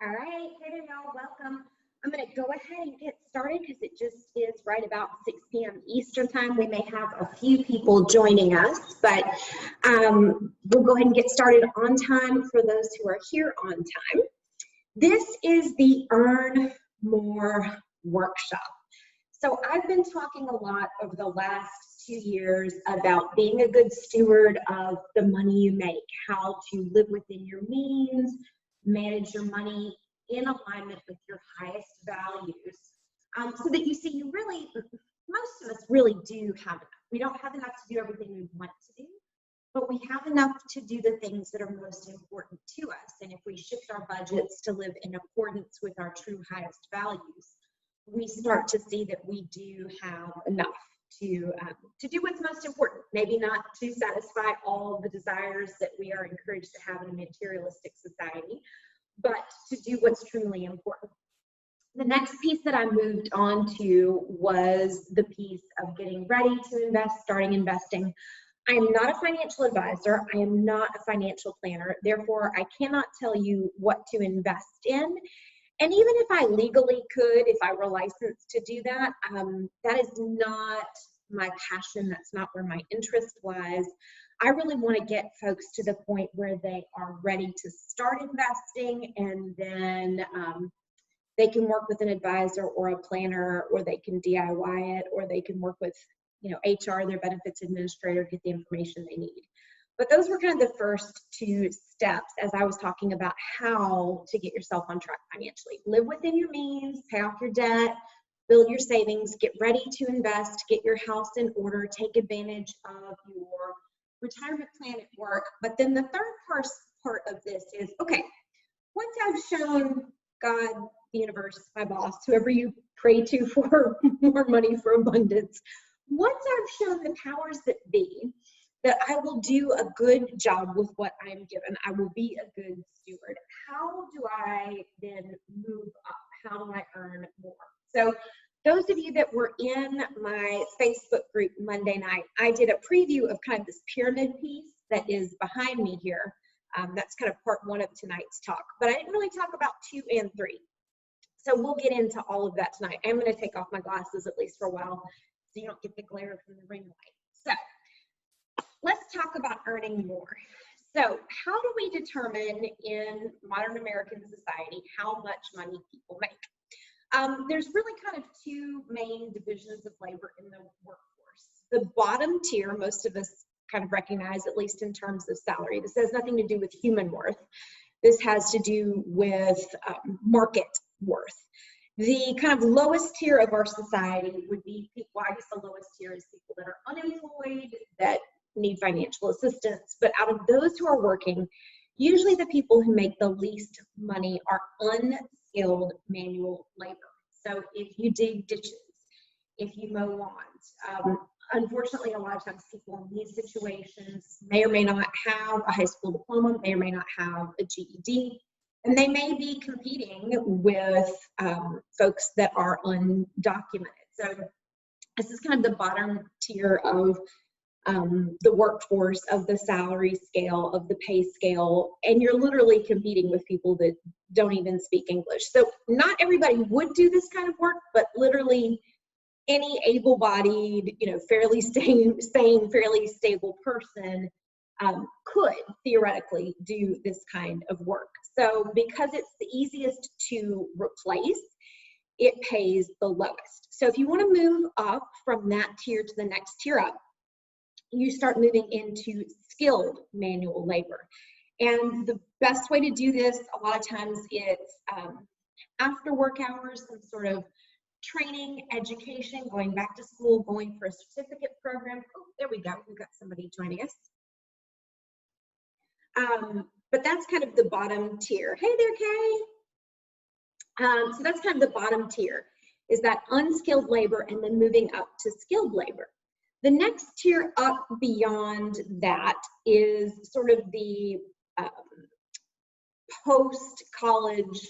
All right, hey there, y'all. Welcome. I'm going to go ahead and get started because it just is right about 6 p.m. Eastern time. We may have a few people joining us, but we'll go ahead and get started on time for those who are here on time. This is the Earn More workshop. So I've been talking a lot over the last 2 years about being a good steward of the money you make, how to live within your means, manage your money in alignment with your highest values, so that you see you really, most of us really do have enough. We don't have enough to do everything we want to do, but we have enough to do the things that are most important to us. And if we shift our budgets to live in accordance with our true highest values, we start to see that we do have enough to do what's most important. Maybe not to satisfy all the desires that we are encouraged to have in a materialistic society, but to do what's truly important. The next piece that I moved on to was the piece of getting ready to invest, starting investing. I am not a financial advisor. I am not a financial planner. Therefore, I cannot tell you what to invest in. And even if I legally could, if I were licensed to do that, that is not my passion. That's not where my interest lies. I really want to get folks to the point where they are ready to start investing, and then they can work with an advisor or a planner, or they can DIY it, or they can work with, HR, their benefits administrator, get the information they need. But those were kind of the first 2 steps as I was talking about how to get yourself on track financially. Live within your means, pay off your debt, build your savings, get ready to invest, get your house in order, take advantage of your retirement plan at work. But then the third part of this is, okay, once I've shown God, the universe, my boss, whoever you pray to for more money, for abundance, once I've shown the powers that be that I will do a good job with what I'm given, I will be a good steward, how do I then move up? How do I earn more? So those of you that were in my Facebook group Monday night, I did a preview of kind of this pyramid piece that is behind me here. That's kind of part 1 of tonight's talk, but I didn't really talk about 2 and 3. So we'll get into all of that tonight. I'm going to take off my glasses at least for a while so you don't get the glare from the ring light. So let's talk about earning more. So how do we determine in modern American society how much money people make? There's really kind of 2 main divisions of labor in the workforce. The bottom tier, most of us kind of recognize, at least in terms of salary. This has nothing to do with human worth. This has to do with market worth. The kind of lowest tier of our society would be people, I guess the lowest tier is people that are unemployed, that need financial assistance. But out of those who are working, usually the people who make the least money are unskilled manual labor. So if you dig ditches, if you mow lawns, unfortunately, a lot of times people in these situations may or may not have a high school diploma, may or may not have a GED, and they may be competing with folks that are undocumented. So this is kind of the bottom tier of the workforce, of the salary scale, of the pay scale, and you're literally competing with people that don't even speak English. So not everybody would do this kind of work, but literally any able-bodied, fairly sane, fairly stable person could theoretically do this kind of work. So because it's the easiest to replace, it pays the lowest. So if you want to move up from that tier to the next tier up, you start moving into skilled manual labor. And the best way to do this, a lot of times it's after work hours, some sort of training, education, going back to school, going for a certificate program. Oh, there we go. We've got somebody joining us. But that's kind of the bottom tier. Hey there, Kay. So that's kind of the bottom tier, is that unskilled labor and then moving up to skilled labor. The next tier up beyond that is sort of the post-college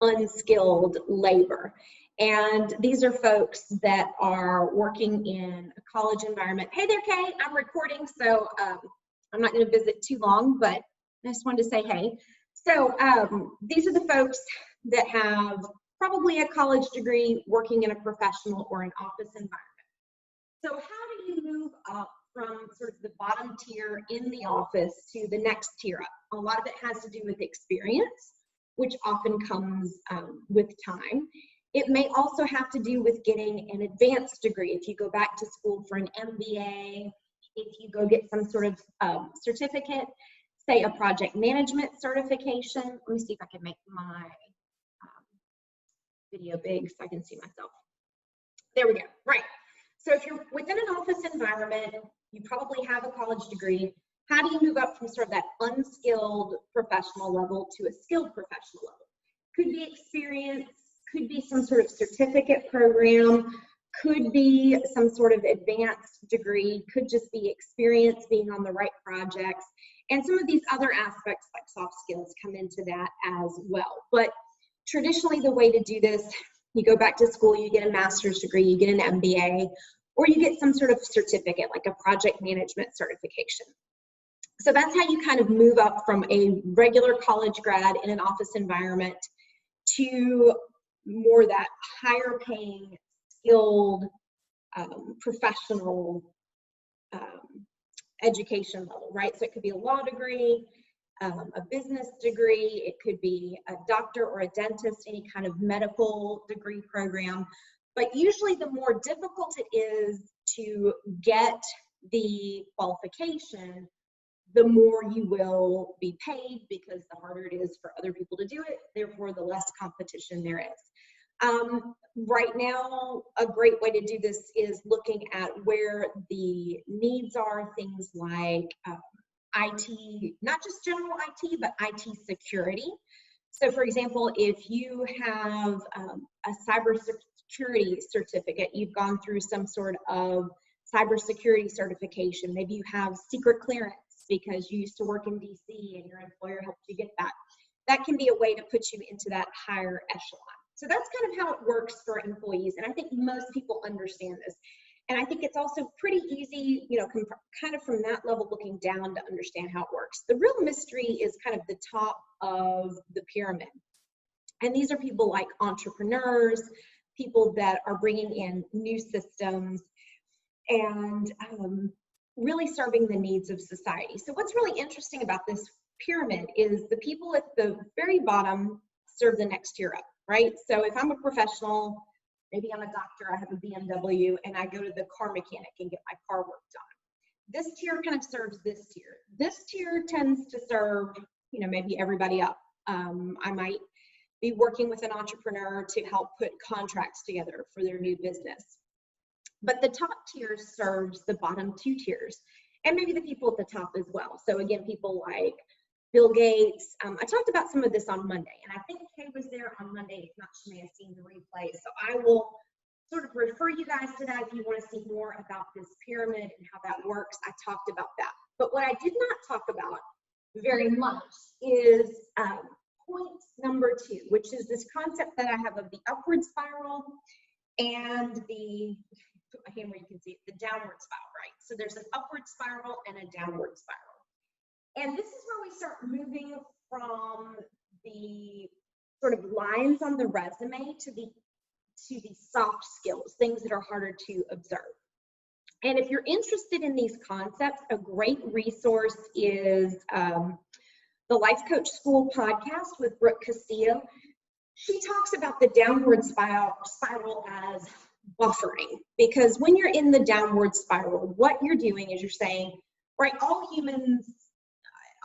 unskilled labor. And these are folks that are working in a college environment. Hey there, Kay, I'm recording, so I'm not going to visit too long, but I just wanted to say hey. So these are the folks that have probably a college degree working in a professional or an office environment. So how do you move up from sort of the bottom tier in the office to the next tier up? A lot of it has to do with experience, which often comes with time. It may also have to do with getting an advanced degree. If you go back to school for an MBA, if you go get some sort of certificate, say a project management certification. Let me see if I can make my video big so I can see myself. There we go, right. So if you're within an office environment, you probably have a college degree. How do you move up from sort of that unskilled professional level to a skilled professional level? Could be experience, could be some sort of certificate program, could be some sort of advanced degree, could just be experience being on the right projects. And some of these other aspects like soft skills come into that as well. But traditionally the way to do this, you go back to school, you get a master's degree, you get an MBA, or you get some sort of certificate like a project management certification. So that's how you kind of move up from a regular college grad in an office environment to more that higher paying, skilled, professional education level, right? So it could be a law degree, a business degree, it could be a doctor or a dentist, any kind of medical degree program. But usually the more difficult it is to get the qualification, the more you will be paid, because the harder it is for other people to do it, therefore the less competition there is. Right now, a great way to do this is looking at where the needs are, things like IT, not just general IT, but IT security. So for example, if you have a cybersecurity certificate, you've gone through some sort of cybersecurity certification, maybe you have secret clearance because you used to work in DC and your employer helped you get that. That can be a way to put you into that higher echelon. So that's kind of how it works for employees. And I think most people understand this. And I think it's also pretty easy, you know, kind of from that level looking down to understand how it works. The real mystery is kind of the top of the pyramid. And these are people like entrepreneurs, people that are bringing in new systems and really serving the needs of society. So what's really interesting about this pyramid is the people at the very bottom serve the next tier up, right? So if I'm a professional, maybe I'm a doctor, I have a BMW, and I go to the car mechanic and get my car work done. This tier kind of serves this tier. This tier tends to serve, you know, maybe everybody up. I might be working with an entrepreneur to help put contracts together for their new business. But the top tier serves the bottom two tiers, and maybe the people at the top as well. So again, people like Bill Gates. I talked about some of this on Monday, and I think Kay was there on Monday. If not, she may have seen the replay. So I will sort of refer you guys to that if you want to see more about this pyramid and how that works. I talked about that. But what I did not talk about very much is point number 2, which is this concept that I have of the upward spiral and the, put my hand where you can see it, the downward spiral, right? So there's an upward spiral and a downward spiral. And this is where we start moving from the sort of lines on the resume to the soft skills, things that are harder to observe. And if you're interested in these concepts, a great resource is the Life Coach School podcast with Brooke Castillo. She talks about the downward spiral as buffering, because when you're in the downward spiral, what you're doing is you're saying, right, all humans,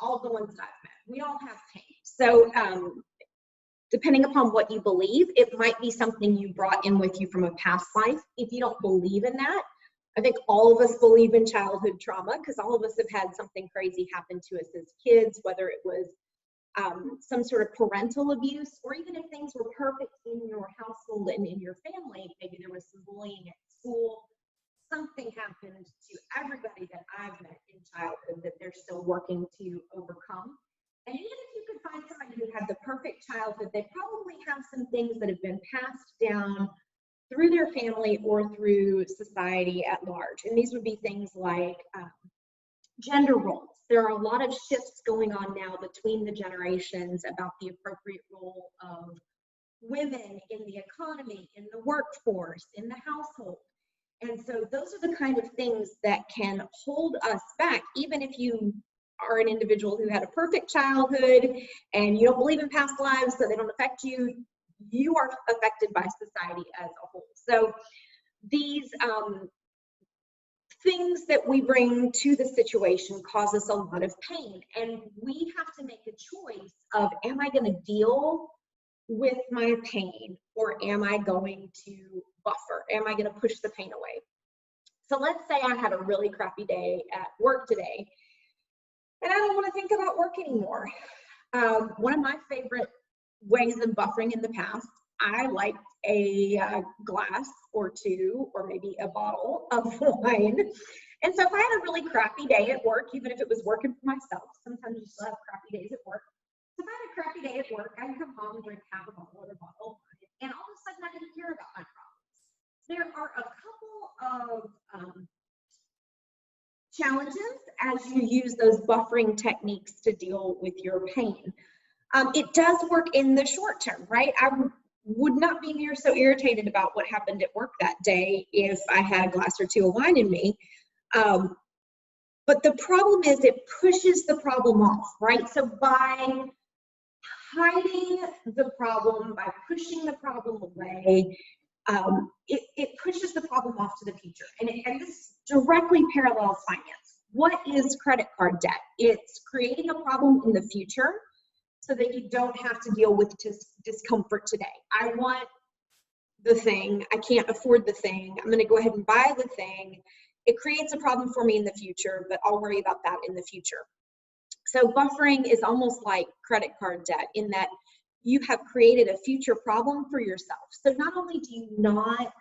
all the ones that I've met, we all have pain. So depending upon what you believe, it might be something you brought in with you from a past life. If you don't believe in that, I think all of us believe in childhood trauma, because all of us have had something crazy happen to us as kids, whether it was some sort of parental abuse, or even if things were perfect in your household and in your family, maybe there was some bullying at school, something happened to everybody that I've met in childhood that they're still working to overcome. And even if you could find somebody who had the perfect childhood, they probably have some things that have been passed down through their family or through society at large. And these would be things like gender roles. There are a lot of shifts going on now between the generations about the appropriate role of women in the economy, in the workforce, in the household. And so those are the kind of things that can hold us back, even if you are an individual who had a perfect childhood and you don't believe in past lives, so they don't affect you. You are affected by society as a whole. So these things that we bring to the situation cause us a lot of pain, and we have to make a choice of, am I going to deal with my pain, or am I going to buffer? Am I going to push the pain away? So let's say I had a really crappy day at work today, and I don't want to think about work anymore. One of my favorite ways of buffering in the past, I liked a glass or two, or maybe a bottle of wine. And so if I had a really crappy day at work, even if it was working for myself, sometimes you still have crappy days at work. So if I had a crappy day at work, I'd come home and drink half a bottle or a bottle of wine, and all of a sudden I didn't care about my problems. There are a couple of challenges as you use those buffering techniques to deal with your pain. It does work in the short term, right? I would not be near so irritated about what happened at work that day if I had a glass or two of wine in me. But the problem is it pushes the problem off, right? So by hiding the problem, by pushing the problem away, it pushes the problem off to the future. And this directly parallels finance. What is credit card debt? It's creating a problem in the future so that you don't have to deal with discomfort today. I want the thing, I can't afford the thing, I'm gonna go ahead and buy the thing. It creates a problem for me in the future, but I'll worry about that in the future. So buffering is almost like credit card debt in that you have created a future problem for yourself. So not only do you not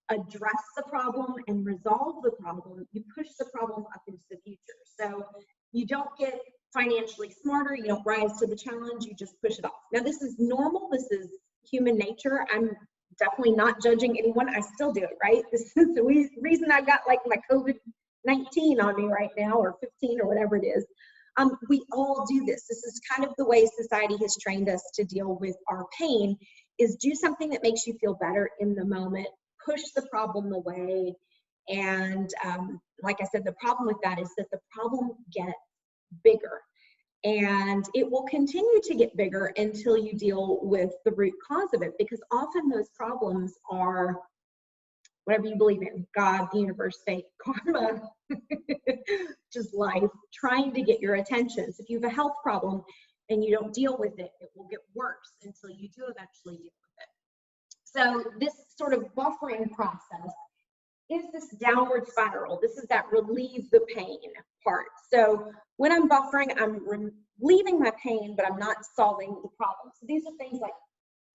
address the problem and resolve the problem, you push the problem up into the future. So you don't get financially smarter, you don't rise to the challenge, you just push it off. Now this is normal, this is human nature. I'm definitely not judging anyone, I still do it, right? This is the reason I got like my COVID-19 on me right now, or 15 or whatever it is. We all do this. This is kind of the way society has trained us to deal with our pain, is do something that makes you feel better in the moment, push the problem away. And like I said, the problem with that is that the problem gets bigger, and it will continue to get bigger until you deal with the root cause of it, because often those problems are whatever you believe in, God, the universe, fate, karma, just life, trying to get your attention. So if you have a health problem and you don't deal with it, it will get worse until you do eventually deal with it. So this sort of buffering process is this downward spiral. This is that relieve the pain part. So when I'm buffering, I'm relieving my pain, but I'm not solving the problem. So these are things like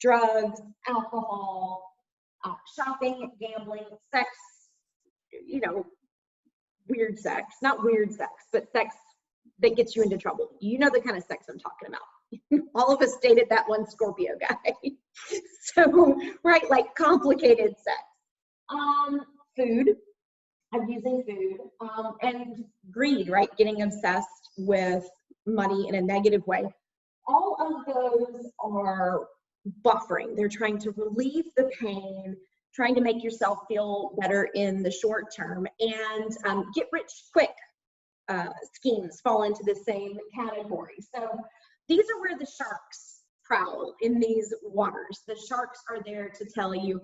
drugs, alcohol, shopping, gambling, sex, you know, weird sex, not weird sex, but sex that gets you into trouble. You know the kind of sex I'm talking about. All of us dated that one Scorpio guy. So, right, like complicated sex. Food, abusing food, and greed, right, getting obsessed with money in a negative way. All of those are buffering. They're trying to relieve the pain, trying to make yourself feel better in the short term, and get rich quick schemes fall into the same category. So these are where the sharks prowl in these waters. The sharks are there to tell you,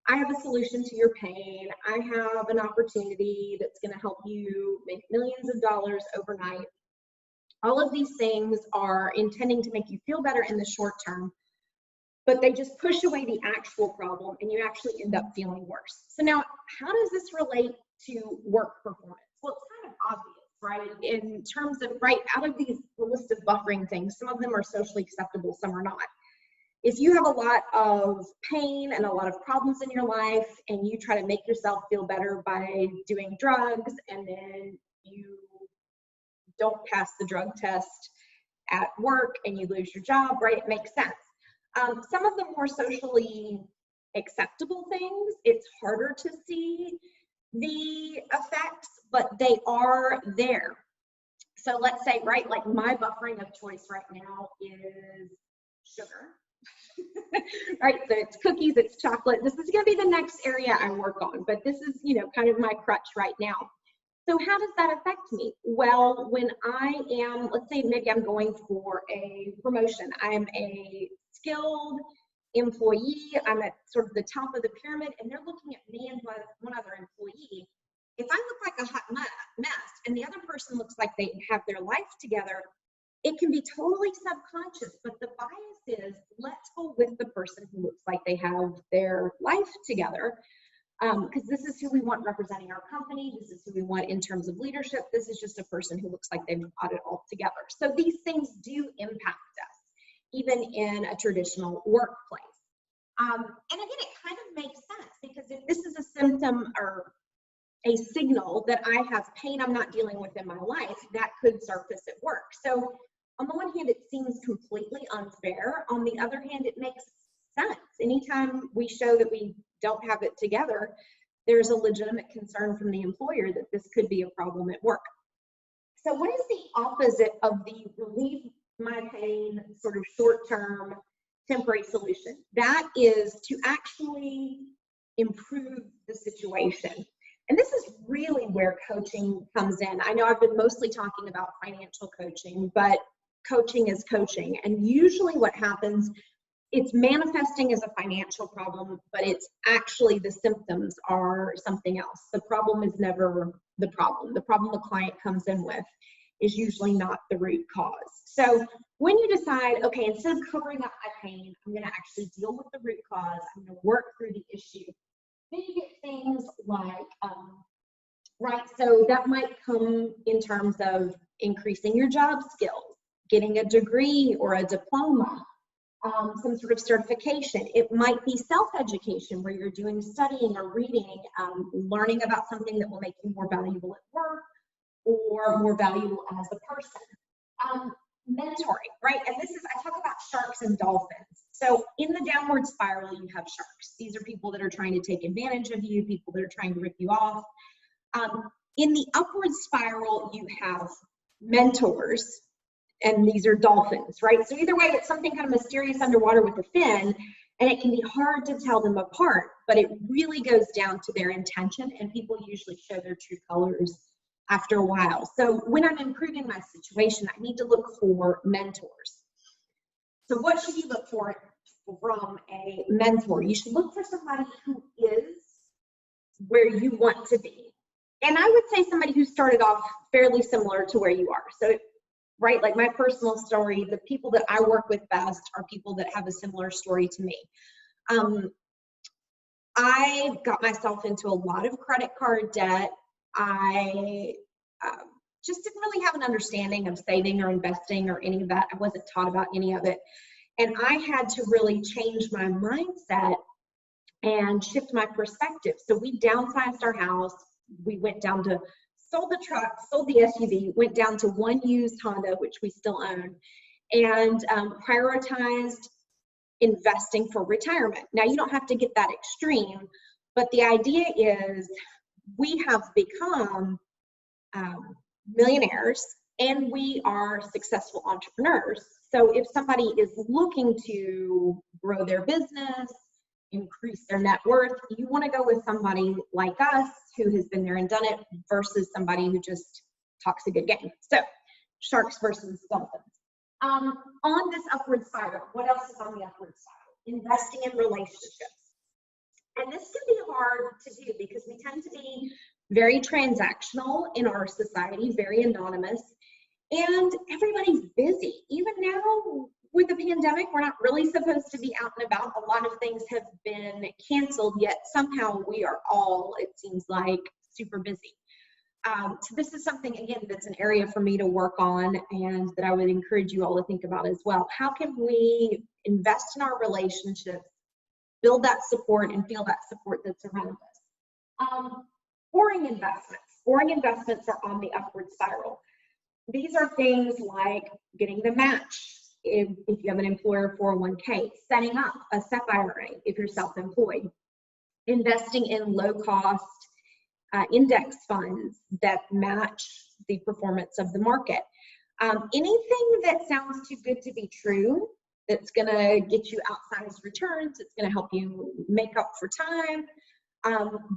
I have a solution to your pain. I have an opportunity that's going to help you make millions of dollars overnight. All of these things are intending to make you feel better in the short term, but they just push away the actual problem and you actually end up feeling worse. So now, how does this relate to work performance? Well, it's kind of obvious, right? In terms of, right, out of these, the list of buffering things, some of them are socially acceptable, some are not. If you have a lot of pain and a lot of problems in your life and you try to make yourself feel better by doing drugs, and then you don't pass the drug test at work and you lose your job, right? It makes sense. Some of the more socially acceptable things, it's harder to see the effects, but they are there. So let's say, right, like my buffering of choice right now is sugar. Right, so it's cookies, it's chocolate. This is going to be the next area I work on, but this is, kind of my crutch right now. So how does that affect me? Well, when I am, let's say maybe I'm going for a promotion. I am a skilled employee. I'm at sort of the top of the pyramid, and they're looking at me and one other employee. If I look like a hot mess and the other person looks like they have their life together, it can be totally subconscious, but the bias is, let's go with the person who looks like they have their life together, because this is who we want representing our company. This is who we want in terms of leadership. This is just a person who looks like they've got it all together. So these things do impact us, even in a traditional workplace. And again, it kind of makes sense, because if this is a symptom or a signal that I have pain I'm not dealing with in my life, that could surface at work. So on the one hand, it seems completely unfair. On the other hand, it makes sense. Anytime we show that we don't have it together, there's a legitimate concern from the employer that this could be a problem at work. So what is the opposite of the relieve my pain sort of short-term temporary solution? That is to actually improve the situation. And this is really where coaching comes in. I know I've been mostly talking about financial coaching, but coaching is coaching. And usually what happens, it's manifesting as a financial problem, but it's actually the symptoms are something else. The problem is never the problem. The problem the client comes in with is usually not the root cause. So when you decide, okay, instead of covering up my pain, I'm going to actually deal with the root cause, I'm going to work through the issue. Then you get things like, right, so that might come in terms of increasing your job skills, getting a degree or a diploma, some sort of certification. It might be self-education where you're doing studying or reading, learning about something that will make you more valuable at work or more valuable as a person. Mentoring, right? And this is, I talk about sharks and dolphins. So in the downward spiral, you have sharks. These are people that are trying to take advantage of you, people that are trying to rip you off. In the upward spiral, you have mentors, and these are dolphins, right? So either way, it's something kind of mysterious underwater with a fin, and it can be hard to tell them apart, but it really goes down to their intention, and people usually show their true colors after a while. So when I'm improving my situation, I need to look for mentors. So what should you look for from a mentor? You should look for somebody who is where you want to be. And I would say somebody who started off fairly similar to where you are. So, right, like my personal story, the people that I work with best are people that have a similar story to me. I got myself into a lot of credit card debt. I just didn't really have an understanding of saving or investing or any of that. I wasn't taught about any of it. And I had to really change my mindset and shift my perspective. So we downsized our house. We went down to, sold the truck, sold the SUV, went down to one used Honda, which we still own, and prioritized investing for retirement. Now, you don't have to get that extreme, but the idea is we have become millionaires and we are successful entrepreneurs. So if somebody is looking to grow their business, increase their net worth, you want to go with somebody like us who has been there and done it versus somebody who just talks a good game. So sharks versus dolphins. On this upward spiral, what else is on the upward spiral? Investing in relationships. And this can be hard to do because we tend to be very transactional in our society, very anonymous, and everybody's busy. Even now with the pandemic, we're not really supposed to be out and about. A lot of things have been canceled, yet somehow we are all, it seems like, super busy. So this is something, again, that's an area for me to work on and that I would encourage you all to think about as well. How can we invest in our relationships, build that support, and feel that support that's around us? Boring investments. Boring investments are on the upward spiral. These are things like getting the match if you have an employer 401k, setting up a SEP IRA if you're self-employed, investing in low-cost index funds that match the performance of the market. Anything that sounds too good to be true that's going to get you outsized returns. It's going to help you make up for time.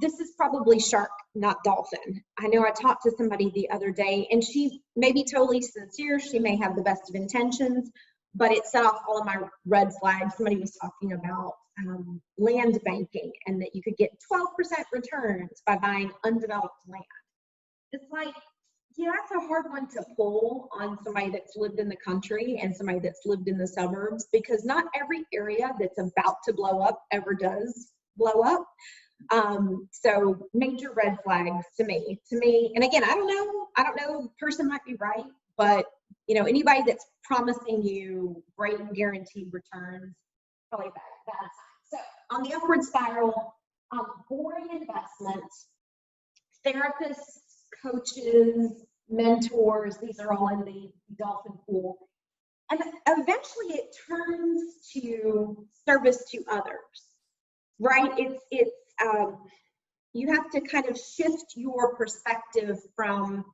This is probably shark, not dolphin. I know I talked to somebody the other day, and she may be totally sincere. She may have the best of intentions, but it set off all of my red flags. Somebody was talking about land banking, and that you could get 12% returns by buying undeveloped land. It's like, yeah, that's a hard one to pull on somebody that's lived in the country and somebody that's lived in the suburbs, because not every area that's about to blow up ever does blow up. So major red flags to me, and again, I don't know, the person might be right, but you know, anybody that's promising you great guaranteed returns, probably bad sign. So on the upward spiral, boring investments, therapists, coaches, mentors, these are all in the dolphin pool. And eventually it turns to service to others, right? It's you have to kind of shift your perspective from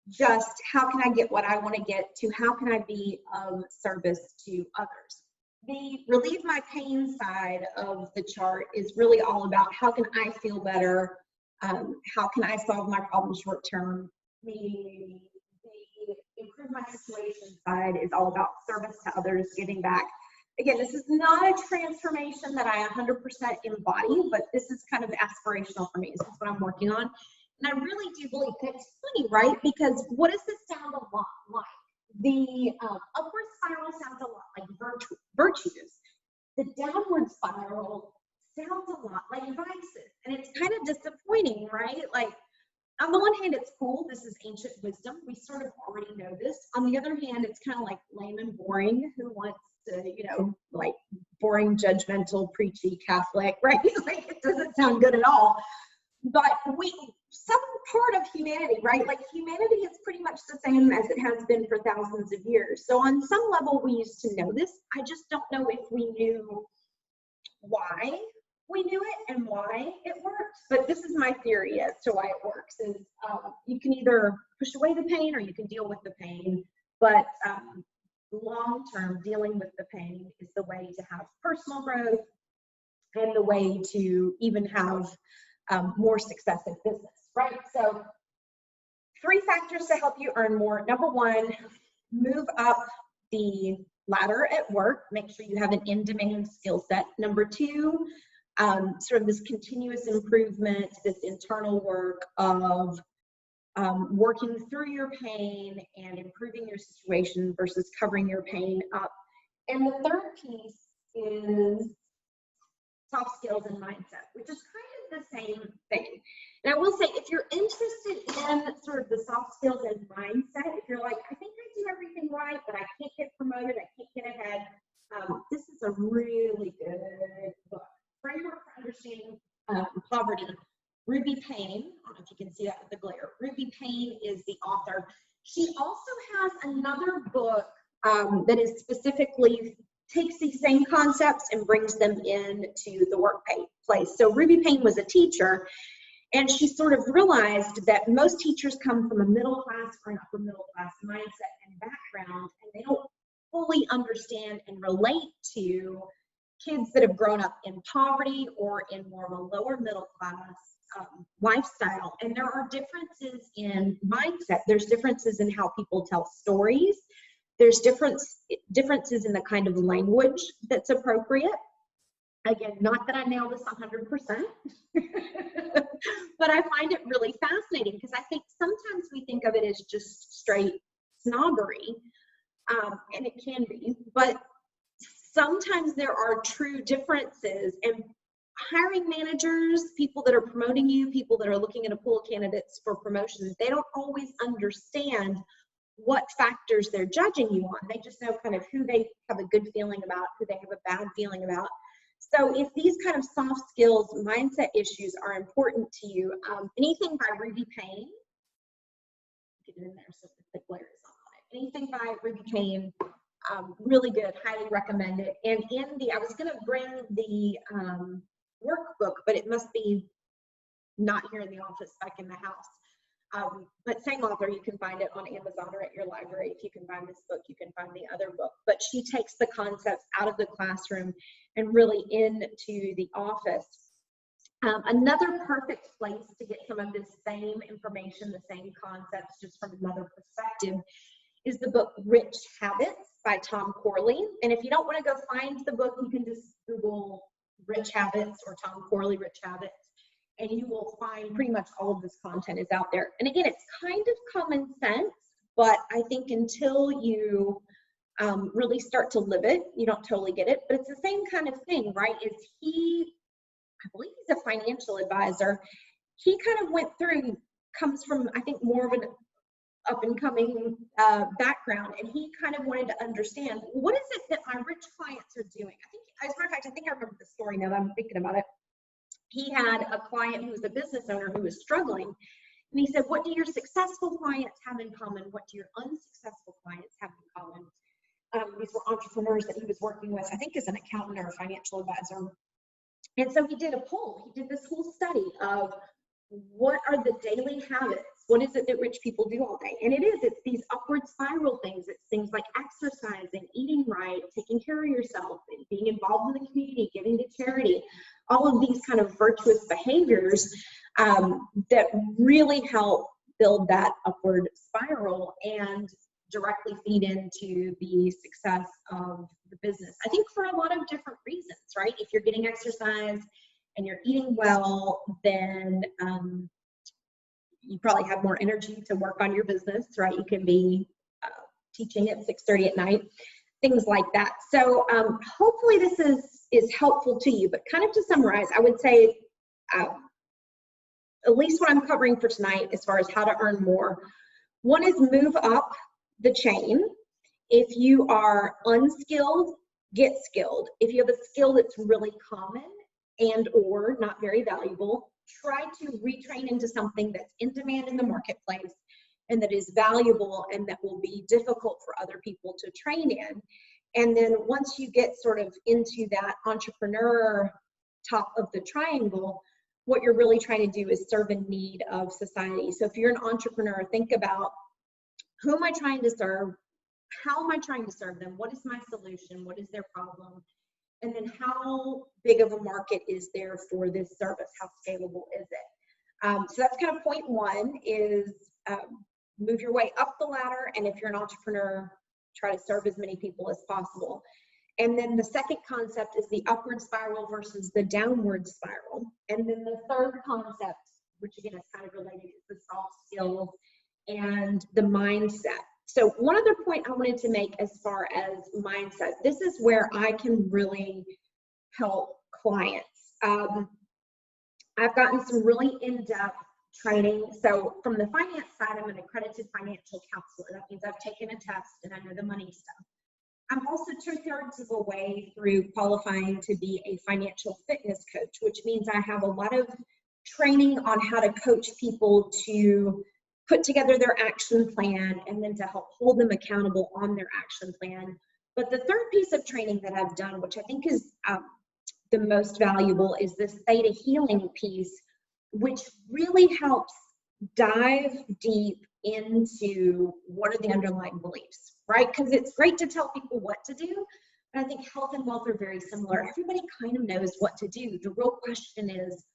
just how can I get what I want to get to how can I be of service to others. The relieve my pain side of the chart is really all about how can I feel better, how can I solve my problem short term. The improve my situation side is all about service to others, giving back. Again, this is not a transformation that I 100% embody, but this is kind of aspirational for me. This is what I'm working on. And I really do believe, and it's funny, right? Because what does this sound a lot like? The upward spiral sounds a lot like virtues. The downward spiral sounds a lot like vices. And it's kind of disappointing, right? Like, on the one hand, it's cool. This is ancient wisdom. We sort of already know this. On the other hand, it's kind of like lame and boring. Who wants to, you know, like boring, judgmental, preachy Catholic, right? Like, it doesn't sound good at all. But some part of humanity, right? Like, humanity is pretty much the same as it has been for thousands of years. So on some level, we used to know this. I just don't know if we knew why we knew it and why it works. But this is my theory as to why it works is you can either push away the pain or you can deal with the pain. But long-term, dealing with the pain is the way to have personal growth and the way to even have more success in business, right? So 3 factors to help you earn more. Number 1, move up the ladder at work. Make sure you have an in-demand skill set. Number 2, sort of this continuous improvement, this internal work of working through your pain and improving your situation versus covering your pain up. And the 3rd piece is soft skills and mindset, which is kind of the same thing. And I will say, if you're interested in sort of the soft skills and mindset, if you're like, I think I do everything right, but I can't get promoted, I can't get ahead, this is a really good book. Framework for Understanding Poverty. Ruby Payne, I don't know if you can see that with the glare. Ruby Payne is the author. She also has another book that is specifically takes these same concepts and brings them into the workplace. So Ruby Payne was a teacher, and she sort of realized that most teachers come from a middle class or an upper middle class mindset and background, and they don't fully understand and relate to kids that have grown up in poverty or in more of a lower middle class lifestyle. And there are differences in mindset. There's differences in how people tell stories. There's differences in the kind of language that's appropriate. Again, not that I nail this 100%, but I find it really fascinating because I think sometimes we think of it as just straight snobbery, and it can be, but sometimes there are true differences, and hiring managers, people that are promoting you, people that are looking at a pool of candidates for promotions, they don't always understand what factors they're judging you on. They just know kind of who they have a good feeling about, who they have a bad feeling about. So if these kind of soft skills, mindset issues are important to you, anything by Ruby Payne, get it in there so the glare is on it. Anything by Ruby Payne, really good, highly recommend it. And I was gonna bring the workbook, but it must be not here in the office, back in the house. But same author, you can find it on Amazon or at your library. If you can find this book, you can find the other book. But she takes the concepts out of the classroom and really into the office. Another perfect place to get some of this same information, the same concepts, just from another perspective, is the book Rich Habits by Tom Corley. And if you don't want to go find the book, you can just Google Rich Habits or Tom Corley Rich Habits, and you will find pretty much all of this content is out there. And again, it's kind of common sense, but I think until you really start to live it, you don't totally get it. But it's the same kind of thing, right? I believe he's a financial advisor. He kind of went through, comes from, I think, more of an up-and-coming background, and he kind of wanted to understand, what is it that my rich clients are doing? I think, as a matter of fact, I think I remember the story now that I'm thinking about it. He had a client who was a business owner who was struggling, and he said, what do your successful clients have in common? What do your unsuccessful clients have in common? These were entrepreneurs that he was working with, I think as an accountant or a financial advisor. And so he did a poll. He did this whole study of what are the daily habits? What is it that rich people do all day? And it's these upward spiral things. It's things like exercising, eating right, taking care of yourself, being involved in the community, giving to charity, all of these kind of virtuous behaviors that really help build that upward spiral and directly feed into the success of the business. I think for a lot of different reasons, right? If you're getting exercise and you're eating well, then you probably have more energy to work on your business, right? You can be teaching at 6:30 at night, things like that. So hopefully this is helpful to you, but kind of to summarize, I would say at least what I'm covering for tonight as far as how to earn more. One is move up the chain. If you are unskilled, get skilled. If you have a skill that's really common and or not very valuable, try to retrain into something that's in demand in the marketplace and that is valuable and that will be difficult for other people to train in. And then once you get sort of into that entrepreneur top of the triangle, what you're really trying to do is serve a need of society. So if you're an entrepreneur, think about, who am I trying to serve? How am I trying to serve them? What is my solution? What is their problem? And then how big of a market is there for this service? How scalable is it? So that's kind of point one, is move your way up the ladder. And if you're an entrepreneur, try to serve as many people as possible. And then the second concept is the upward spiral versus the downward spiral. And then the third concept, which again is kind of related, is the soft skills and the mindset. So one other point I wanted to make as far as mindset, this is where I can really help clients. I've gotten some really in-depth training. So from the finance side, I'm an accredited financial counselor. That means I've taken a test and I know the money stuff. I'm also 2/3 of the way through qualifying to be a financial fitness coach, which means I have a lot of training on how to coach people to put together their action plan and then to help hold them accountable on their action plan. But the third piece of training that I've done, which I think is the most valuable, is this theta healing piece, which really helps dive deep into what are the underlying beliefs, right? Because it's great to tell people what to do, but I think health and wealth are very similar. Everybody kind of knows what to do. The real question is,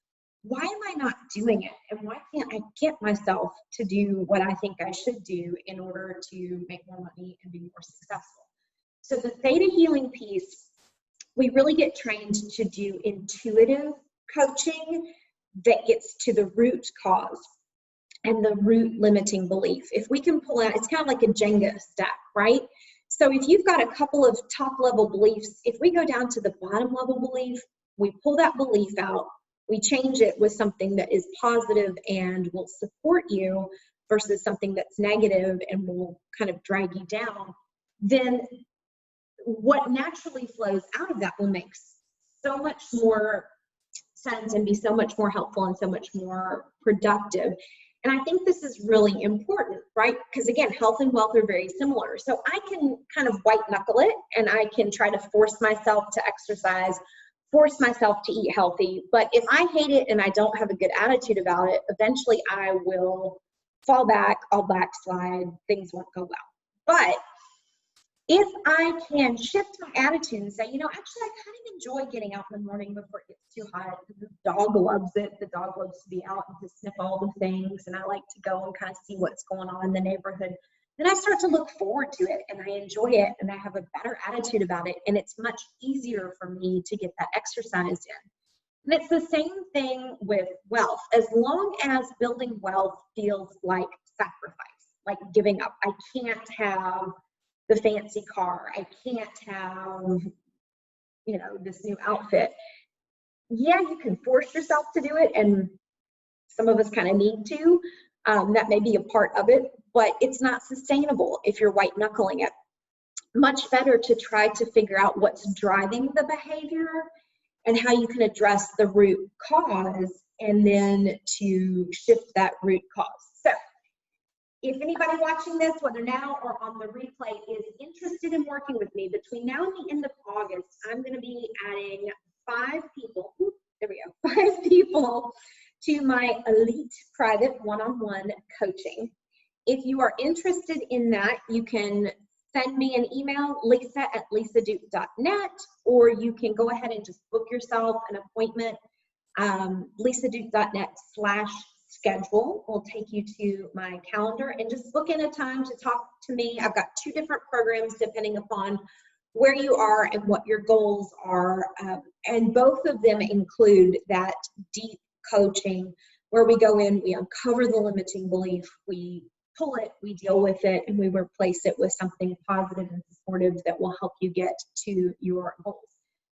why am I not doing it? And why can't I get myself to do what I think I should do in order to make more money and be more successful? So the theta healing piece, we really get trained to do intuitive coaching that gets to the root cause and the root limiting belief. If we can pull out, it's kind of like a Jenga stack, right? So if you've got a couple of top level beliefs, if we go down to the bottom level belief, we pull that belief out, we change it with something that is positive and will support you versus something that's negative and will kind of drag you down, then what naturally flows out of that will make so much more sense and be so much more helpful and so much more productive. And I think this is really important, right? Because again, health and wealth are very similar. So I can kind of white knuckle it and I can try to force myself to exercise, force myself to eat healthy. But if I hate it and I don't have a good attitude about it, eventually I will fall back, I'll backslide, things won't go well. But if I can shift my attitude and say, you know, actually, I kind of enjoy getting out in the morning before it gets too hot. The dog loves it. The dog loves to be out and to sniff all the things. And I like to go and kind of see what's going on in the neighborhood. Then I start to look forward to it and I enjoy it and I have a better attitude about it. And it's much easier for me to get that exercise in. And it's the same thing with wealth. As long as building wealth feels like sacrifice, like giving up. I can't have the fancy car. I can't have, you know, this new outfit. Yeah, you can force yourself to do it, and some of us kind of need to. That may be a part of it, but it's not sustainable if you're white knuckling it. Much better to try to figure out what's driving the behavior and how you can address the root cause and then to shift that root cause. So if anybody watching this, whether now or on the replay, is interested in working with me between now and the end of August, I'm going to be adding 5 people, there we go, 5 people to my elite private one-on-one coaching. If you are interested in that, you can send me an email, lisa@lisaduke.net, or you can go ahead and just book yourself an appointment, lisaduke.net/schedule will take you to my calendar, and just book in a time to talk to me. I've got 2 different programs depending upon where you are and what your goals are, and both of them include that deep coaching where we go in, we uncover the limiting belief, we pull it, we deal with it, and we replace it with something positive and supportive that will help you get to your goals.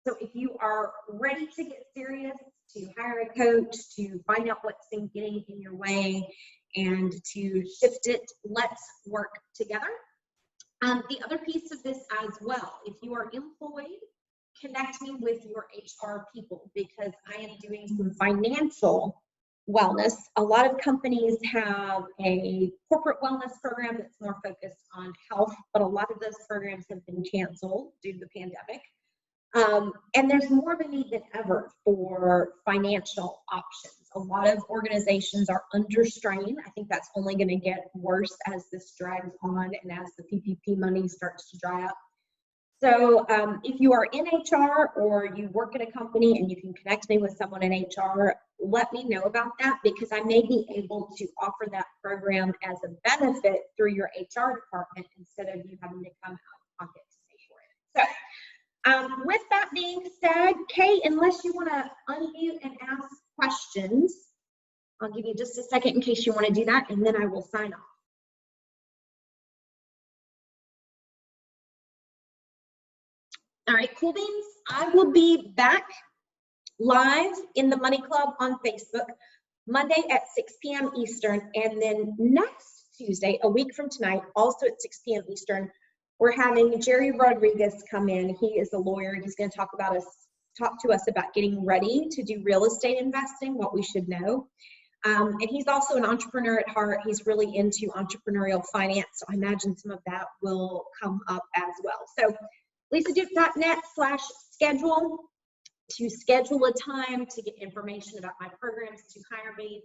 So if you are ready to get serious, to hire a coach, to find out what's been getting in your way, and to shift it, let's work together. The other piece of this as well, if you are employed, connect me with your HR people, because I am doing some financial wellness. A lot of companies have a corporate wellness program that's more focused on health, but a lot of those programs have been canceled due to the pandemic. And there's more of a need than ever for financial options. A lot of organizations are under strain. I think that's only going to get worse as this drags on and as the PPP money starts to dry up. So if you are in HR or you work at a company and you can connect me with someone in HR, let me know about that, because I may be able to offer that program as a benefit through your HR department instead of you having to come out of pocket to pay for it. So with that being said, Kate, unless you want to unmute and ask questions, I'll give you just a second in case you want to do that, and then I will sign off. All right, cool beans. I will be back live in the Money Club on Facebook Monday at 6 p.m. Eastern, and then next Tuesday, a week from tonight, also at 6 p.m. Eastern, we're having Jerry Rodriguez come in. He is a lawyer. He's going to talk to us about getting ready to do real estate investing, what we should know. And he's also an entrepreneur at heart. He's really into entrepreneurial finance, so I imagine some of that will come up as well. So lisaduke.net/schedule to schedule a time to get information about my programs, to hire me.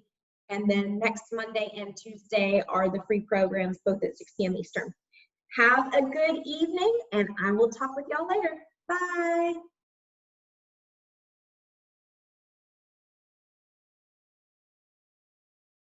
And then next Monday and Tuesday are the free programs, both at 6 p.m. Eastern. Have a good evening, and I will talk with y'all later. Bye.